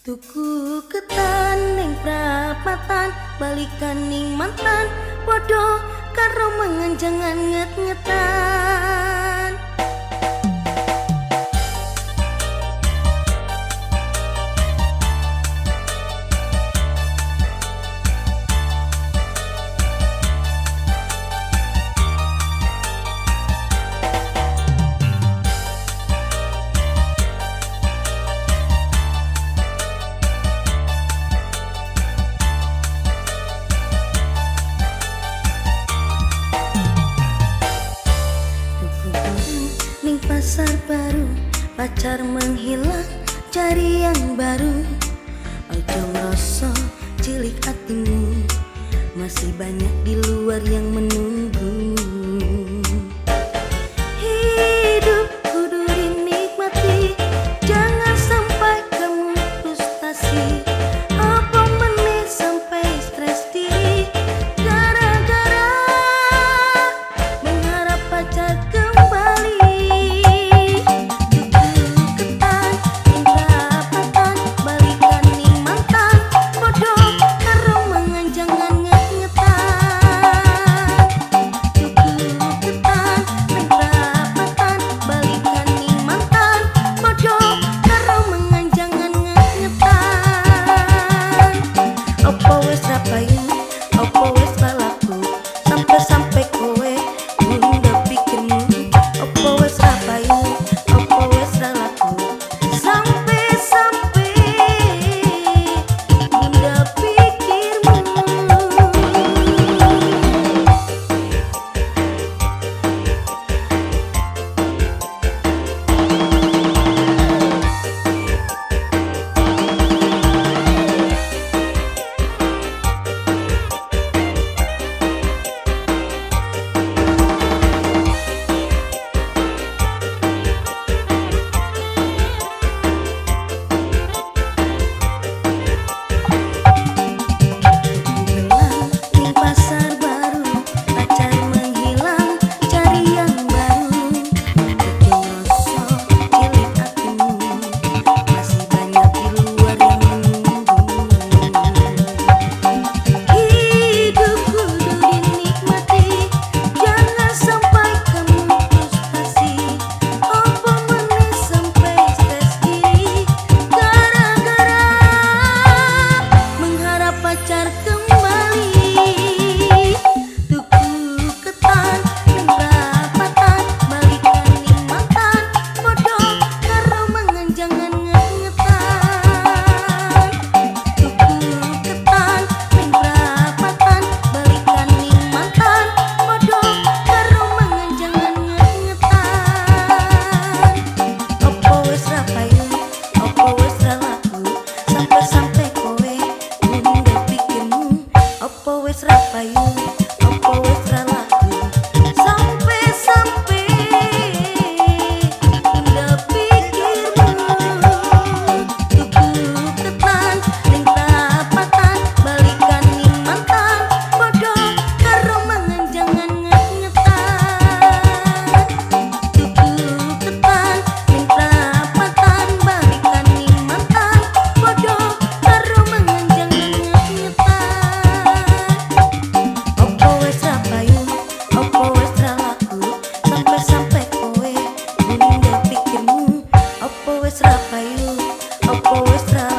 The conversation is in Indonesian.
Tuku ketan ning prapatan, balikan ning mantan, podo karo mengenjangan nget-ngetan. Pasar baru, pacar menghilang, cari yang baru. Ojo ngerasa cilik hatimu, masih banyak di luar yang menunggu. Hidup kudu dinikmati, jangan sampai kamu frustasi. Apa meneh sampai stres diri, gara-gara mengharap pacar kembali. Sampai kowe bunda pikirmu, opo wes rapayu, opo wes ralaku. Sampai bunda pikirmu. Sampai kowe bunda pikirmu, opo wes rapayu, opo wes ralaku. Sampai bunda pikirmu. Tuku ketan ning prapatan, balikan ning mantan, podo karo mengenjangan nget-ngetan. Tuku ketan ning prapatan, balikan ning mantan, podo karo mengenjangan nget-ngetan. Opo wes rapayu, opo wes ralaku. Sampai kowe bunda pikirmu, opo wes rapayu, opo wes ralaku.